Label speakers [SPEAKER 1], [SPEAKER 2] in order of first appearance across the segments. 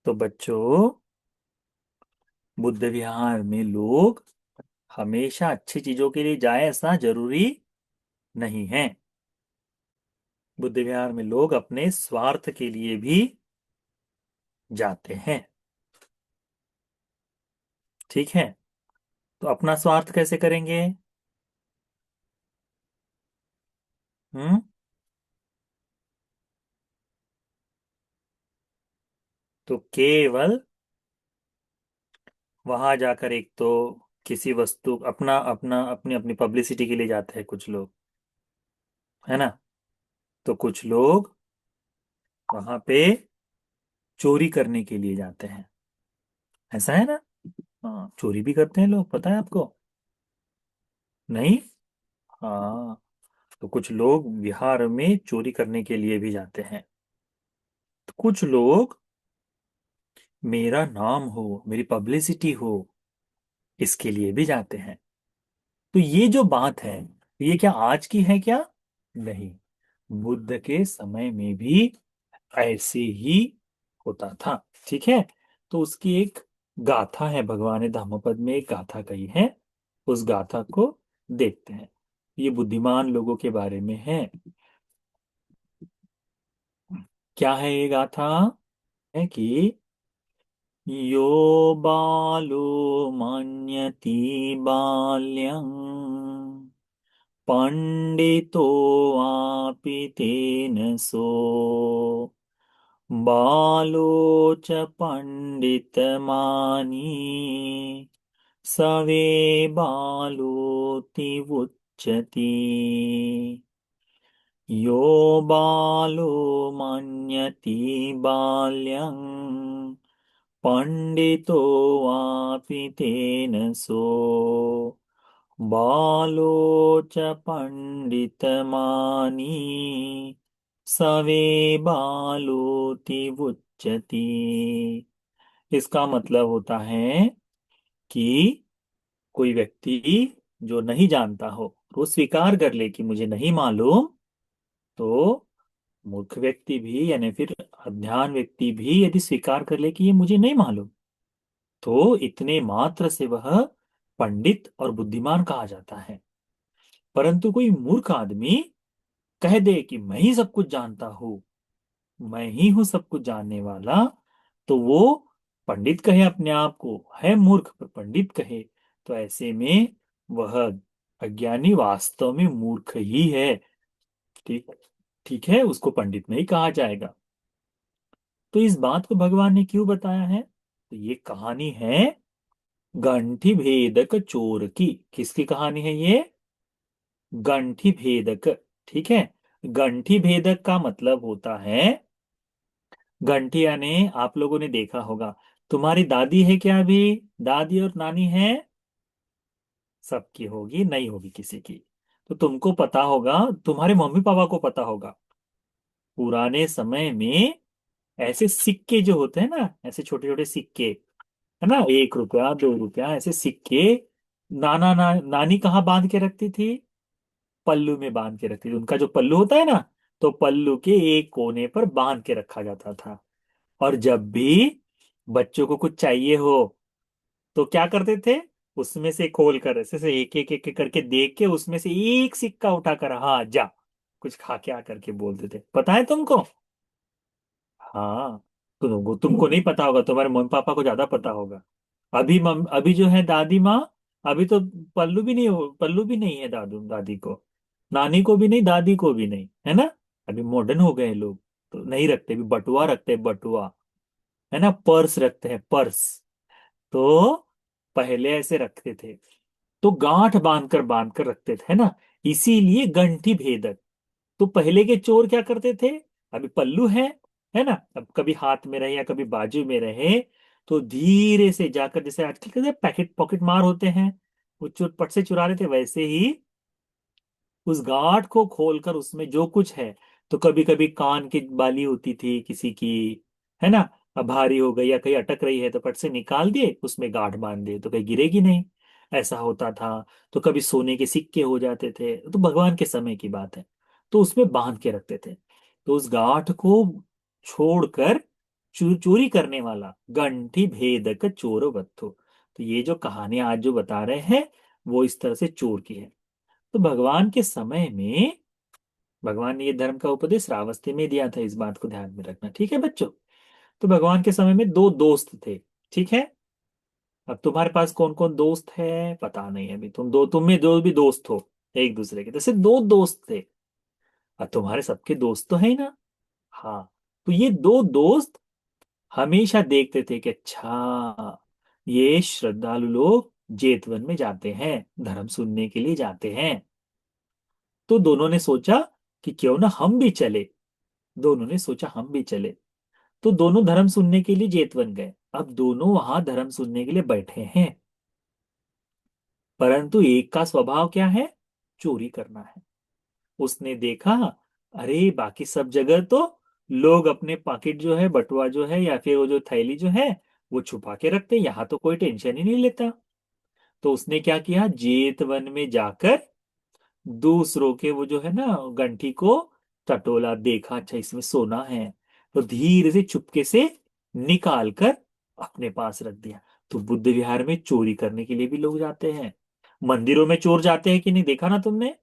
[SPEAKER 1] तो बच्चों, बुद्ध विहार में लोग हमेशा अच्छी चीजों के लिए जाए ऐसा जरूरी नहीं है। बुद्ध विहार में लोग अपने स्वार्थ के लिए भी जाते हैं। ठीक है। तो अपना स्वार्थ कैसे करेंगे? हम्म। तो केवल वहां जाकर एक तो किसी वस्तु अपना अपना अपनी अपनी पब्लिसिटी के लिए जाते हैं कुछ लोग, है ना। तो कुछ लोग वहां पे चोरी करने के लिए जाते हैं। ऐसा है ना। हाँ, चोरी भी करते हैं लोग, पता है आपको? नहीं। हाँ। तो कुछ लोग विहार में चोरी करने के लिए भी जाते हैं। तो कुछ लोग मेरा नाम हो, मेरी पब्लिसिटी हो, इसके लिए भी जाते हैं। तो ये जो बात है, ये क्या आज की है क्या? नहीं। बुद्ध के समय में भी ऐसे ही होता था। ठीक है। तो उसकी एक गाथा है, भगवान ने धम्मपद में एक गाथा कही है। उस गाथा को देखते हैं। ये बुद्धिमान लोगों के बारे में है। क्या है ये गाथा? है कि यो बालो मन्यति बाल्यं पंडितो वापि तेन सो बालो च पंडितमानी सवे बालोति उच्यते। यो बालो मन्यति बाल्यं पंडितो वापि तेन सो बालो च पंडितमानी सवे बालोति उच्यते। इसका मतलब होता है कि कोई व्यक्ति जो नहीं जानता हो, वो स्वीकार कर ले कि मुझे नहीं मालूम। तो मूर्ख व्यक्ति भी यानी फिर अज्ञान व्यक्ति भी यदि स्वीकार कर ले कि ये मुझे नहीं मालूम, तो इतने मात्र से वह पंडित और बुद्धिमान कहा जाता है। परंतु कोई मूर्ख आदमी कह दे कि मैं ही सब कुछ जानता हूं, मैं ही हूं सब कुछ जानने वाला, तो वो पंडित कहे अपने आप को, है मूर्ख पर पंडित कहे, तो ऐसे में वह अज्ञानी वास्तव में मूर्ख ही है। ठीक। ठीक है, उसको पंडित नहीं कहा जाएगा। तो इस बात को भगवान ने क्यों बताया है? तो ये कहानी है गंठी भेदक चोर की। किसकी कहानी है ये? गंठी भेदक। ठीक है। गंठी भेदक का मतलब होता है, घंटी यानी आप लोगों ने देखा होगा, तुम्हारी दादी है क्या अभी? दादी और नानी है? सबकी होगी, नहीं होगी किसी की। तो तुमको पता होगा, तुम्हारे मम्मी पापा को पता होगा, पुराने समय में ऐसे सिक्के जो होते हैं ना, ऐसे छोटे छोटे सिक्के, है ना, 1 रुपया 2 रुपया ऐसे सिक्के, नानी कहाँ बांध के रखती थी? पल्लू में बांध के रखती थी। उनका जो पल्लू होता है ना, तो पल्लू के एक कोने पर बांध के रखा जाता था। और जब भी बच्चों को कुछ चाहिए हो, तो क्या करते थे? उसमें से खोल कर ऐसे से एक एक एक एक करके देख के उसमें से एक सिक्का उठाकर, हाँ जा कुछ खा के आ करके बोलते थे। पता है तुमको? हाँ। तुमको नहीं पता होगा, तुम्हारे मम्मी पापा को ज्यादा पता होगा। अभी जो है दादी माँ, अभी तो पल्लू भी नहीं है दादू दादी को, नानी को भी नहीं, दादी को भी नहीं, है ना। अभी मॉडर्न हो गए लोग, तो नहीं रखते, अभी बटुआ रखते हैं, बटुआ, है ना, पर्स रखते हैं, पर्स। तो पहले ऐसे रखते थे, तो गांठ बांध कर रखते थे, है ना। इसीलिए गंठी भेदक। तो पहले के चोर क्या करते थे? अभी पल्लू है ना, अब कभी हाथ में रहे या कभी बाजू में रहे, तो धीरे से जाकर, जैसे आजकल कैसे पैकेट पॉकेट मार होते हैं, वो चुरपट से चुरा रहे थे, वैसे ही उस गांठ को खोलकर उसमें जो कुछ है, तो कभी कभी कान की बाली होती थी किसी की, है ना, अब भारी हो गई या कहीं अटक रही है, तो पट से निकाल दिए, उसमें गांठ बांध दिए, तो कहीं गिरेगी नहीं। ऐसा होता था। तो कभी सोने के सिक्के हो जाते थे, तो भगवान के समय की बात है, तो उसमें बांध के रखते थे। तो उस गांठ को छोड़कर चोरी करने वाला गंठी भेदक चोर बत्थो। तो ये जो कहानी आज जो बता रहे हैं वो इस तरह से चोर की है। तो भगवान के समय में भगवान ने ये धर्म का उपदेश श्रावस्ती में दिया था, इस बात को ध्यान में रखना, ठीक है बच्चों। तो भगवान के समय में दो दोस्त थे, ठीक है। अब तुम्हारे पास कौन कौन दोस्त है पता नहीं है, अभी तुम में जो भी दोस्त हो एक दूसरे के, जैसे दो दोस्त थे। अब तुम्हारे सबके दोस्त तो है ही ना। हाँ। तो ये दो दोस्त हमेशा देखते थे कि अच्छा ये श्रद्धालु लोग जेतवन में जाते हैं, धर्म सुनने के लिए जाते हैं। तो दोनों ने सोचा कि क्यों ना हम भी चले। दोनों ने सोचा हम भी चले। तो दोनों धर्म सुनने के लिए जेतवन गए। अब दोनों वहां धर्म सुनने के लिए बैठे हैं, परंतु एक का स्वभाव क्या है, चोरी करना है। उसने देखा, अरे बाकी सब जगह तो लोग अपने पॉकेट जो है, बटुआ जो है या फिर वो जो थैली जो है वो छुपा के रखते हैं, यहाँ तो कोई टेंशन ही नहीं लेता। तो उसने क्या किया, जेतवन में जाकर दूसरों के वो जो है ना गंठी को टटोला, देखा अच्छा इसमें सोना है, तो धीरे से चुपके से निकाल कर अपने पास रख दिया। तो बुद्ध विहार में चोरी करने के लिए भी लोग जाते हैं। मंदिरों में चोर जाते हैं कि नहीं, देखा ना तुमने।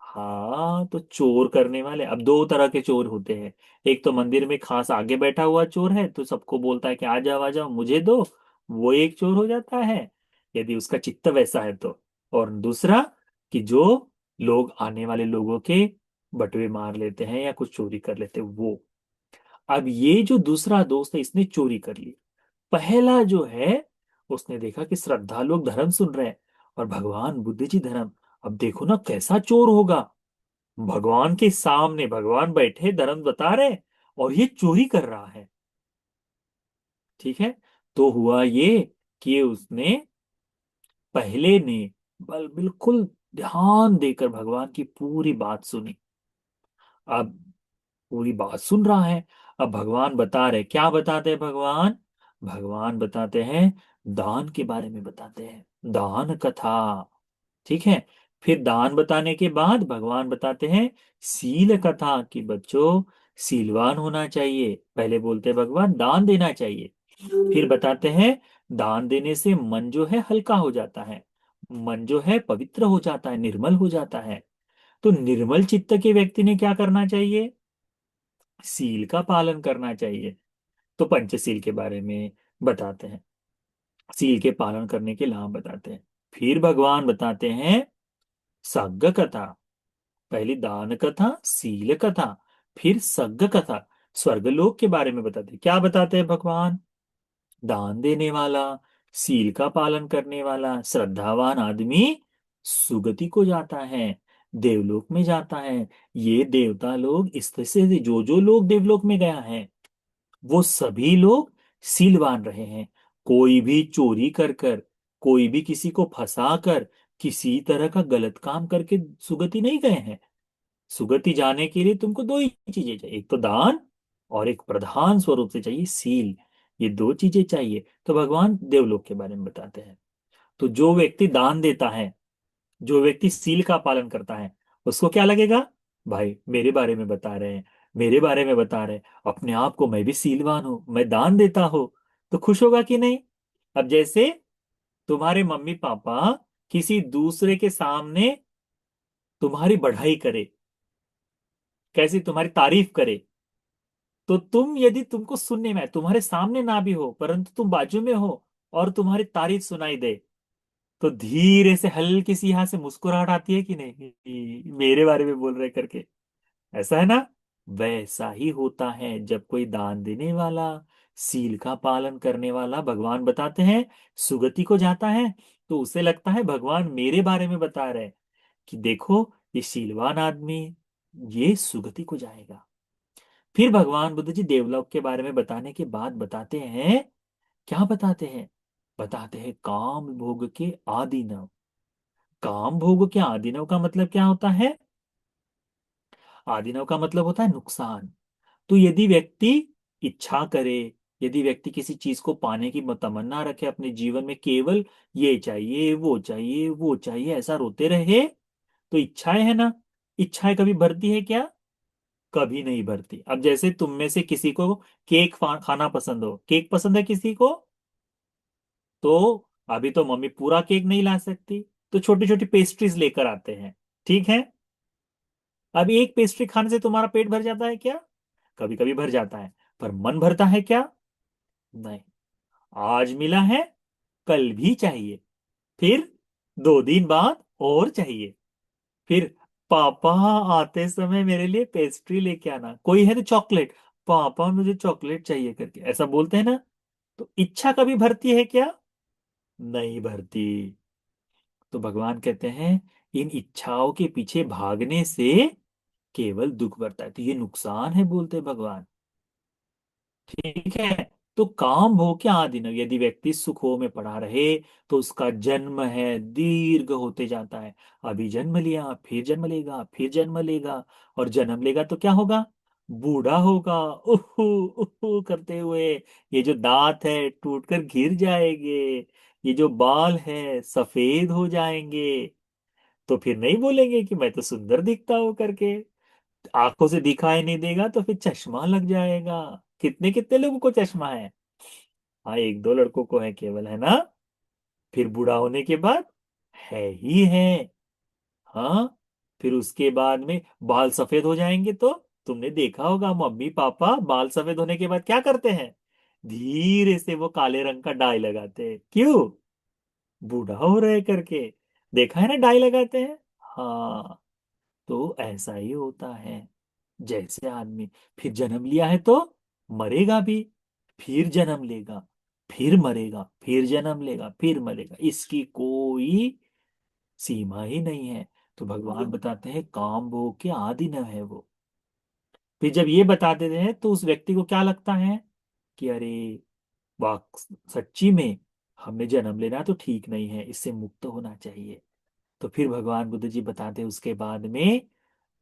[SPEAKER 1] हाँ, तो चोर करने वाले अब दो तरह के चोर होते हैं। एक तो मंदिर में खास आगे बैठा हुआ चोर है, तो सबको बोलता है कि आ जाओ मुझे दो, वो एक चोर हो जाता है यदि उसका चित्त वैसा है तो। और दूसरा कि जो लोग आने वाले लोगों के बटुए मार लेते हैं या कुछ चोरी कर लेते हैं वो। अब ये जो दूसरा दोस्त है इसने चोरी कर ली। पहला जो है उसने देखा कि श्रद्धा लोग धर्म सुन रहे हैं और भगवान बुद्ध जी धर्म, अब देखो ना कैसा चोर होगा। भगवान के सामने भगवान बैठे धर्म बता रहे और ये चोरी कर रहा है, ठीक है। तो हुआ ये कि उसने पहले ने बिल्कुल ध्यान देकर भगवान की पूरी बात सुनी। अब पूरी बात सुन रहा है। अब भगवान बता रहे, क्या बताते हैं भगवान, भगवान बताते हैं दान के बारे में बताते हैं, दान कथा, ठीक है। फिर दान बताने के बाद भगवान बताते हैं सील कथा कि बच्चों सीलवान होना चाहिए। पहले बोलते हैं भगवान दान देना चाहिए, फिर बताते हैं दान देने से मन जो है हल्का हो जाता है, मन जो है पवित्र हो जाता है, निर्मल हो जाता है। तो निर्मल चित्त के व्यक्ति ने क्या करना चाहिए, सील का पालन करना चाहिए। तो पंचशील के बारे में बताते हैं, सील के पालन करने के लाभ बताते हैं। फिर भगवान बताते हैं सग्ग कथा, पहली दान कथा, सील कथा, फिर सग्ग कथा, स्वर्गलोक के बारे में बताते हैं। क्या बताते हैं भगवान, दान देने वाला, सील का पालन करने वाला श्रद्धावान आदमी सुगति को जाता है, देवलोक में जाता है। ये देवता लोग इस तरह से जो जो लोग देवलोक में गया है वो सभी लोग सील बांध रहे हैं। कोई भी चोरी कर कर, कोई भी किसी को फंसा कर, किसी तरह का गलत काम करके सुगति नहीं गए हैं। सुगति जाने के लिए तुमको दो ही चीजें चाहिए, एक तो दान और एक प्रधान स्वरूप से चाहिए सील। ये दो चीजें चाहिए। तो भगवान देवलोक के बारे में बताते हैं। तो जो व्यक्ति दान देता है, जो व्यक्ति सील का पालन करता है, उसको क्या लगेगा, भाई मेरे बारे में बता रहे हैं, मेरे बारे में बता रहे हैं, अपने आप को मैं भी सीलवान हूं, मैं दान देता हूं, तो खुश होगा कि नहीं। अब जैसे तुम्हारे मम्मी पापा किसी दूसरे के सामने तुम्हारी बढ़ाई करे, कैसी तुम्हारी तारीफ करे, तो तुम यदि तुमको सुनने में आए, तुम्हारे सामने ना भी हो परंतु तुम बाजू में हो और तुम्हारी तारीफ सुनाई दे, तो धीरे से हल्की सी यहां से मुस्कुराहट आती है कि नहीं, मेरे बारे में बोल रहे करके, ऐसा है ना। वैसा ही होता है जब कोई दान देने वाला, सील का पालन करने वाला भगवान बताते हैं सुगति को जाता है, तो उसे लगता है भगवान मेरे बारे में बता रहे हैं कि देखो ये शीलवान आदमी ये सुगति को जाएगा। फिर भगवान बुद्ध जी देवलोक के बारे में बताने के बाद बताते हैं, क्या बताते हैं, बताते हैं काम भोग के आदिनव। काम भोग के आदिनव का मतलब क्या होता है, आदिनव का मतलब होता है नुकसान। तो यदि व्यक्ति इच्छा करे, यदि व्यक्ति किसी चीज को पाने की तमन्ना रखे अपने जीवन में, केवल ये चाहिए वो चाहिए वो चाहिए ऐसा रोते रहे, तो इच्छाएं है ना, इच्छाएं कभी भरती है क्या, कभी नहीं भरती। अब जैसे तुम में से किसी को केक खाना पसंद हो, केक पसंद है किसी को, तो अभी तो मम्मी पूरा केक नहीं ला सकती, तो छोटी छोटी पेस्ट्रीज लेकर आते हैं। ठीक है। अब एक पेस्ट्री खाने से तुम्हारा पेट भर जाता है क्या? कभी कभी भर जाता है, पर मन भरता है क्या? नहीं। आज मिला है, कल भी चाहिए, फिर 2 दिन बाद और चाहिए, फिर पापा आते समय मेरे लिए पेस्ट्री लेके आना, कोई है तो चॉकलेट, पापा मुझे चॉकलेट चाहिए करके ऐसा बोलते हैं ना। तो इच्छा कभी भरती है क्या? नहीं भरती। तो भगवान कहते हैं इन इच्छाओं के पीछे भागने से केवल दुख बढ़ता है, तो ये नुकसान है बोलते भगवान। ठीक है। तो काम भोग के आदि न यदि व्यक्ति सुखों में पड़ा रहे, तो उसका जन्म है दीर्घ होते जाता है। अभी जन्म लिया, फिर जन्म लेगा, फिर जन्म लेगा, और जन्म लेगा तो क्या होगा? बूढ़ा होगा, उहू उहू करते हुए। ये जो दांत है टूटकर गिर जाएंगे, ये जो बाल है सफेद हो जाएंगे। तो फिर नहीं बोलेंगे कि मैं तो सुंदर दिखता हूं करके। आंखों से दिखाई नहीं देगा तो फिर चश्मा लग जाएगा। कितने कितने लोगों को चश्मा है? हाँ, एक दो लड़कों को है केवल, है ना? फिर बूढ़ा होने के बाद है ही है। हाँ। फिर उसके बाद में बाल सफेद हो जाएंगे तो तुमने देखा होगा मम्मी पापा बाल सफेद होने के बाद क्या करते हैं? धीरे से वो काले रंग का डाई लगाते हैं। क्यों? बूढ़ा हो रहे करके। देखा है ना, डाई लगाते हैं। हाँ। तो ऐसा ही होता है। जैसे आदमी फिर जन्म लिया है तो मरेगा भी, फिर जन्म लेगा, फिर मरेगा, फिर जन्म लेगा, फिर मरेगा, इसकी कोई सीमा ही नहीं है। तो भगवान बताते हैं काम भोग के आदि न है वो। फिर जब ये बता देते हैं तो उस व्यक्ति को क्या लगता है कि अरे वाह, सच्ची में हमने जन्म लेना तो ठीक नहीं है, इससे मुक्त होना चाहिए। तो फिर भगवान बुद्ध जी बताते हैं उसके बाद में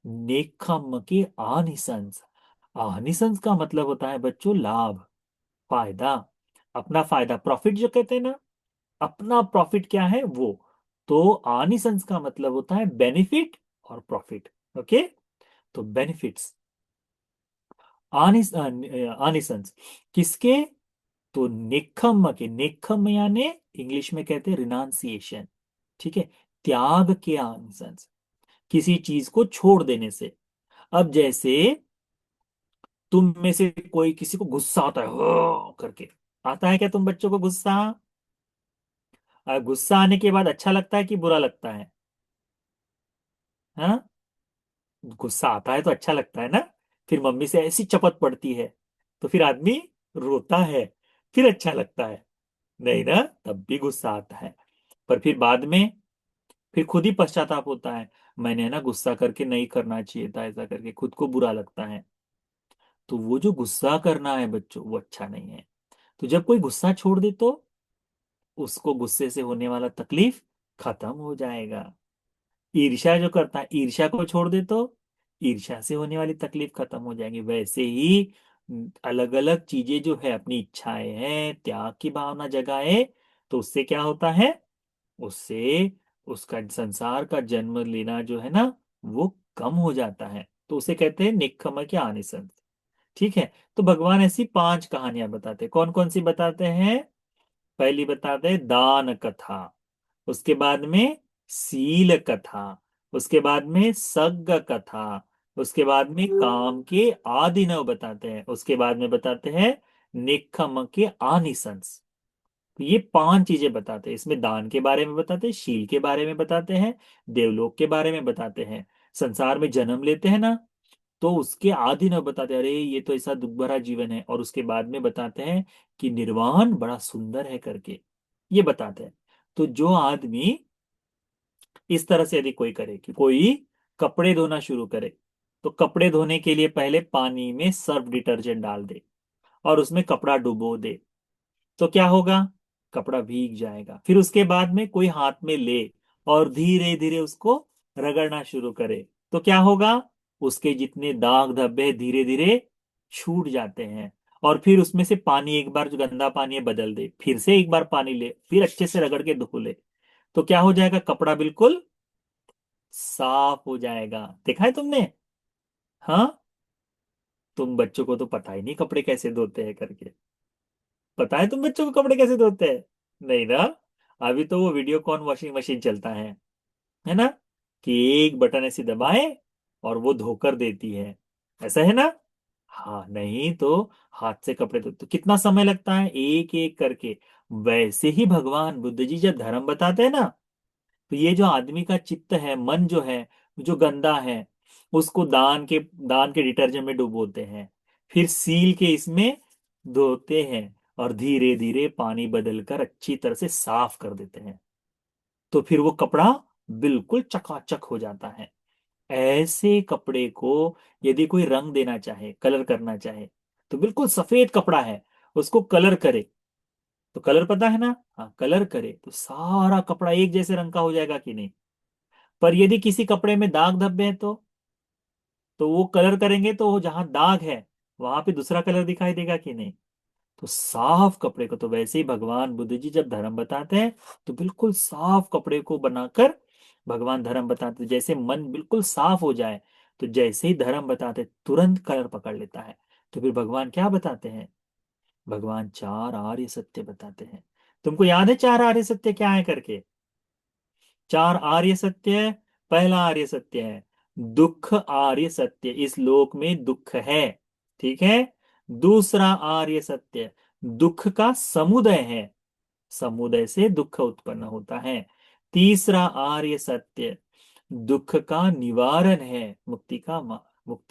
[SPEAKER 1] नेकखम्म के आनिसंस। आनिसंस का मतलब होता है बच्चों लाभ, फायदा, अपना फायदा, प्रॉफिट जो कहते हैं ना, अपना प्रॉफिट क्या है वो। तो आनिसंस का मतलब होता है बेनिफिट और प्रॉफिट। ओके। तो बेनिफिट्स, आनिसंस किसके? तो नेकखम्म के, नेकखम्म यानी इंग्लिश में कहते हैं रिनाउंसिएशन। ठीक है। त्याग के आनिसंस, किसी चीज को छोड़ देने से। अब जैसे तुम में से कोई किसी को गुस्सा आता है हो करके, आता है क्या तुम बच्चों को गुस्सा? गुस्सा आने के बाद अच्छा लगता है कि बुरा लगता है? हाँ। गुस्सा आता है तो अच्छा लगता है ना। फिर मम्मी से ऐसी चपत पड़ती है तो फिर आदमी रोता है, फिर अच्छा लगता है? नहीं ना, तब भी गुस्सा आता है। पर फिर बाद में फिर खुद ही पश्चाताप होता है, मैंने ना गुस्सा करके नहीं करना चाहिए था, ऐसा करके खुद को बुरा लगता है। तो वो जो गुस्सा करना है बच्चों वो अच्छा नहीं है। तो जब कोई गुस्सा छोड़ दे तो उसको गुस्से से होने वाला तकलीफ खत्म हो जाएगा। ईर्ष्या जो करता है, ईर्ष्या को छोड़ दे तो ईर्ष्या से होने वाली तकलीफ खत्म हो जाएगी। वैसे ही अलग अलग चीजें जो है, अपनी इच्छाएं हैं, त्याग की भावना जगाए, तो उससे क्या होता है? उससे उसका संसार का जन्म लेना जो है ना, वो कम हो जाता है। तो उसे कहते हैं निक्कम के आनिसंस। ठीक है। तो भगवान ऐसी 5 कहानियां बताते हैं। कौन कौन सी बताते हैं? पहली बताते हैं दान कथा, उसके बाद में सील कथा, उसके बाद में सग्ग कथा, उसके बाद में काम के आदिनव बताते हैं, उसके बाद में बताते हैं निक्कम के आनिसंस। तो ये 5 चीजें बताते हैं। इसमें दान के बारे में बताते हैं, शील के बारे में बताते हैं, देवलोक के बारे में बताते हैं, संसार में जन्म लेते हैं ना, तो उसके आदि न बताते अरे ये तो ऐसा दुख भरा जीवन है, और उसके बाद में बताते हैं कि निर्वाण बड़ा सुंदर है करके, ये बताते हैं। तो जो आदमी इस तरह से यदि कोई करे कि कोई कपड़े धोना शुरू करे, तो कपड़े धोने के लिए पहले पानी में सर्फ डिटर्जेंट डाल दे और उसमें कपड़ा डुबो दे, तो क्या होगा? कपड़ा भीग जाएगा। फिर उसके बाद में कोई हाथ में ले और धीरे धीरे उसको रगड़ना शुरू करे, तो क्या होगा? उसके जितने दाग धब्बे धीरे धीरे छूट जाते हैं। और फिर उसमें से पानी, एक बार जो गंदा पानी है बदल दे, फिर से एक बार पानी ले, फिर अच्छे से रगड़ के धो ले, तो क्या हो जाएगा? कपड़ा बिल्कुल साफ हो जाएगा। देखा है तुमने? हाँ। तुम बच्चों को तो पता ही नहीं कपड़े कैसे धोते हैं करके। पता है तुम बच्चों को कपड़े कैसे धोते हैं? नहीं ना। अभी तो वो वीडियो कॉन वॉशिंग मशीन चलता है ना, कि एक बटन ऐसे दबाए और वो धोकर देती है। ऐसा है ना? हाँ, नहीं तो हाथ से कपड़े धोते तो कितना समय लगता है एक एक करके। वैसे ही भगवान बुद्ध जी जब धर्म बताते हैं ना, तो ये जो आदमी का चित्त है, मन जो है, जो गंदा है, उसको दान के डिटर्जेंट में डुबोते हैं, फिर सील के इसमें धोते हैं, और धीरे धीरे पानी बदलकर अच्छी तरह से साफ कर देते हैं। तो फिर वो कपड़ा बिल्कुल चकाचक हो जाता है। ऐसे कपड़े को यदि कोई रंग देना चाहे, कलर करना चाहे, तो बिल्कुल सफेद कपड़ा है, उसको कलर करे, तो कलर पता है ना, हाँ, कलर करे तो सारा कपड़ा एक जैसे रंग का हो जाएगा कि नहीं? पर यदि किसी कपड़े में दाग धब्बे हैं तो वो कलर करेंगे तो वो जहां दाग है वहां पे दूसरा कलर दिखाई देगा कि नहीं? तो साफ कपड़े को, तो वैसे ही भगवान बुद्ध जी जब धर्म बताते हैं तो बिल्कुल साफ कपड़े को बनाकर भगवान धर्म बताते हैं। जैसे मन बिल्कुल साफ हो जाए, तो जैसे ही धर्म बताते तुरंत कलर पकड़ लेता है। तो फिर भगवान क्या बताते हैं? भगवान चार आर्य सत्य बताते हैं। तुमको याद है चार आर्य सत्य क्या है करके? चार आर्य सत्य। पहला आर्य सत्य है दुख आर्य सत्य, इस लोक में दुख है। ठीक है। दूसरा आर्य सत्य दुख का समुदय है, समुदय से दुख उत्पन्न होता है। तीसरा आर्य सत्य दुख का निवारण है, मुक्ति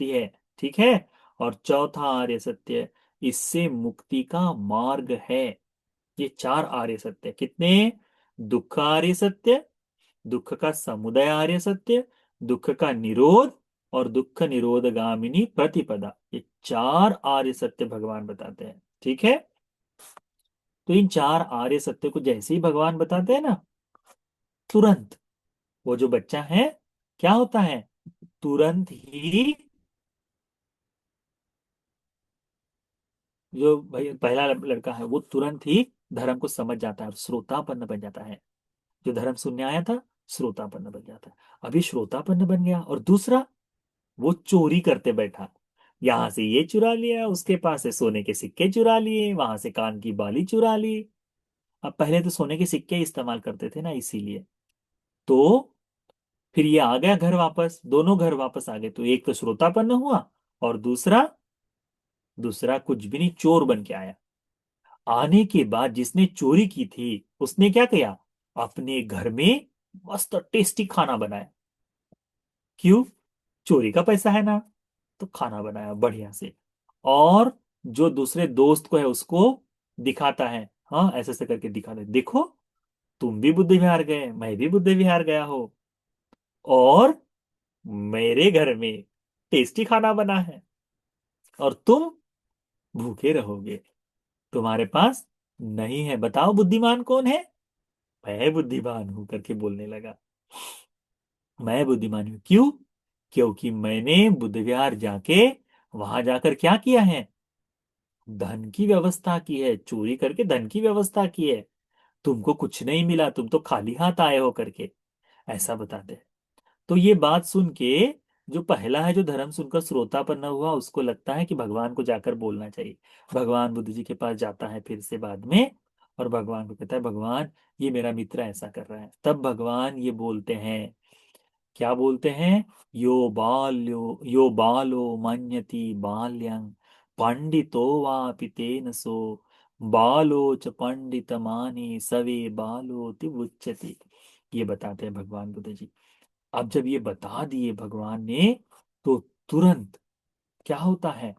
[SPEAKER 1] है। ठीक है। और चौथा आर्य सत्य इससे मुक्ति का मार्ग है। ये चार आर्य सत्य कितने? दुख आर्य सत्य, दुख का समुदय आर्य सत्य, दुख का निरोध, और दुख निरोध गामिनी प्रतिपदा, ये चार आर्य सत्य भगवान बताते हैं। ठीक है। तो इन चार आर्य सत्य को जैसे ही भगवान बताते हैं ना, तुरंत वो जो बच्चा है क्या होता है, तुरंत ही, जो भाई पहला लड़का है वो तुरंत ही धर्म को समझ जाता है और श्रोतापन्न बन जाता है। जो धर्म सुनने आया था श्रोतापन्न बन जाता है। अभी श्रोतापन्न बन गया, और दूसरा वो चोरी करते बैठा, यहां से ये चुरा लिया, उसके पास से सोने के सिक्के चुरा लिए, वहां से कान की बाली चुरा ली। अब पहले तो सोने के सिक्के इस्तेमाल करते थे ना, इसीलिए। तो फिर ये आ गया घर वापस, दोनों घर वापस आ गए, तो एक तो श्रोतापन्न हुआ, और दूसरा दूसरा कुछ भी नहीं, चोर बन के आया। आने के बाद जिसने चोरी की थी उसने क्या किया, अपने घर में मस्त टेस्टी खाना बनाया। क्यों? चोरी का पैसा है ना, तो खाना बनाया बढ़िया से। और जो दूसरे दोस्त को है उसको दिखाता है, हाँ, ऐसे ऐसे करके दिखा दे, देखो तुम भी बुद्ध विहार गए, मैं भी बुद्ध विहार गया हो, और मेरे घर में टेस्टी खाना बना है, और तुम भूखे रहोगे, तुम्हारे पास नहीं है। बताओ बुद्धिमान कौन है? मैं बुद्धिमान हूं करके बोलने लगा। मैं बुद्धिमान हूं क्यों? क्योंकि मैंने बुद्ध विहार जाके वहां जाकर क्या किया है, धन की व्यवस्था की है, चोरी करके धन की व्यवस्था की है। तुमको कुछ नहीं मिला, तुम तो खाली हाथ आए हो करके, ऐसा बताते हैं। तो ये बात सुन के जो पहला है, जो धर्म सुनकर श्रोतापन्न हुआ, उसको लगता है कि भगवान को जाकर बोलना चाहिए। भगवान बुद्ध जी के पास जाता है फिर से बाद में, और भगवान को कहता है, भगवान ये मेरा मित्र ऐसा कर रहा है। तब भगवान ये बोलते हैं, क्या बोलते हैं, यो बालो मन्यति बाल्यं पंडितो वापि तेन सो बालो च पंडितमाने सवे बालोति उच्यते। ये बताते हैं भगवान बुद्ध जी। अब जब ये बता दिए भगवान ने, तो तुरंत क्या होता है,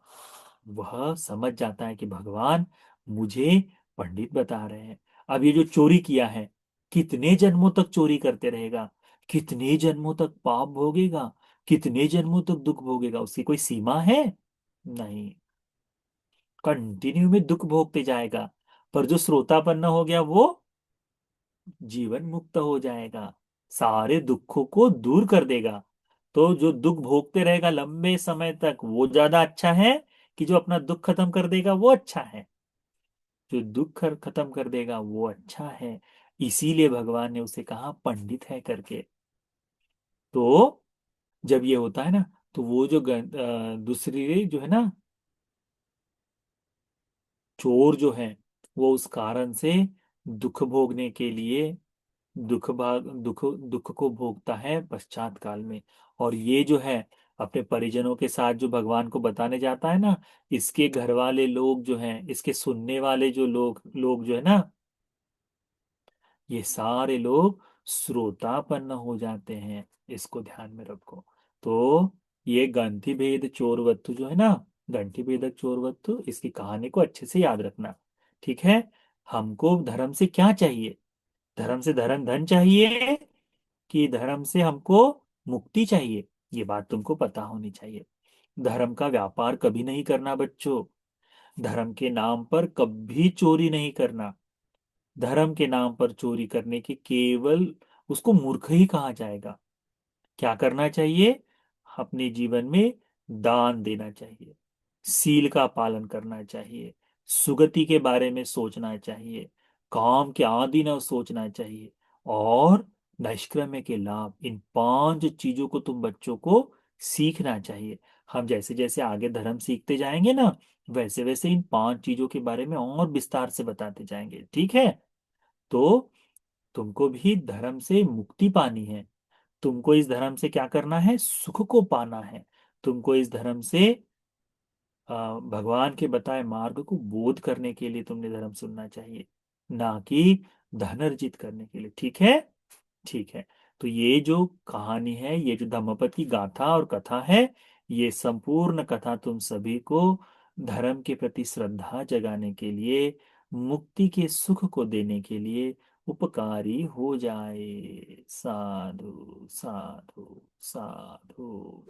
[SPEAKER 1] वह समझ जाता है कि भगवान मुझे पंडित बता रहे हैं। अब ये जो चोरी किया है, कितने जन्मों तक चोरी करते रहेगा, कितने जन्मों तक पाप भोगेगा, कितने जन्मों तक दुख भोगेगा, उसकी कोई सीमा है? नहीं, कंटिन्यू में दुख भोगते जाएगा। पर जो श्रोतापन्न हो गया वो जीवन मुक्त हो जाएगा, सारे दुखों को दूर कर देगा। तो जो दुख भोगते रहेगा लंबे समय तक वो ज्यादा अच्छा है, कि जो अपना दुख खत्म कर देगा वो अच्छा है? जो दुख खत्म कर देगा वो अच्छा है। इसीलिए भगवान ने उसे कहा पंडित है करके। तो जब ये होता है ना, तो वो जो दूसरी जो है ना, चोर जो है वो उस कारण से दुख भोगने के लिए दुख को भोगता है पश्चात काल में। और ये जो है अपने परिजनों के साथ जो भगवान को बताने जाता है ना, इसके घर वाले लोग जो हैं, इसके सुनने वाले जो लोग लोग जो है ना, ये सारे लोग श्रोतापन्न हो जाते हैं। इसको ध्यान में रखो। तो ये ग्रंथि भेद चोरवत्तु जो है ना, ग्रंथि भेदक चोरवत्तु, इसकी कहानी को अच्छे से याद रखना। ठीक है। हमको धर्म से क्या चाहिए? धर्म से धर्म धन चाहिए कि धर्म से हमको मुक्ति चाहिए? ये बात तुमको पता होनी चाहिए। धर्म का व्यापार कभी नहीं करना बच्चों। धर्म के नाम पर कभी चोरी नहीं करना। धर्म के नाम पर चोरी करने की केवल उसको मूर्ख ही कहा जाएगा। क्या करना चाहिए? अपने जीवन में दान देना चाहिए, सील का पालन करना चाहिए, सुगति के बारे में सोचना चाहिए, काम के आदि न सोचना चाहिए, और नैष्क्रम्य के लाभ, इन 5 चीजों को तुम बच्चों को सीखना चाहिए। हम जैसे जैसे आगे धर्म सीखते जाएंगे ना, वैसे वैसे इन 5 चीजों के बारे में और विस्तार से बताते जाएंगे। ठीक है। तो तुमको भी धर्म से मुक्ति पानी है। तुमको इस धर्म से क्या करना है? सुख को पाना है। तुमको इस धर्म से भगवान के बताए मार्ग को बोध करने के लिए तुमने धर्म सुनना चाहिए, ना कि धन अर्जित करने के लिए। ठीक है। ठीक है। तो ये जो कहानी है, ये जो धम्मपद की गाथा और कथा है, ये संपूर्ण कथा तुम सभी को धर्म के प्रति श्रद्धा जगाने के लिए, मुक्ति के सुख को देने के लिए उपकारी हो जाए। साधु साधु साधु।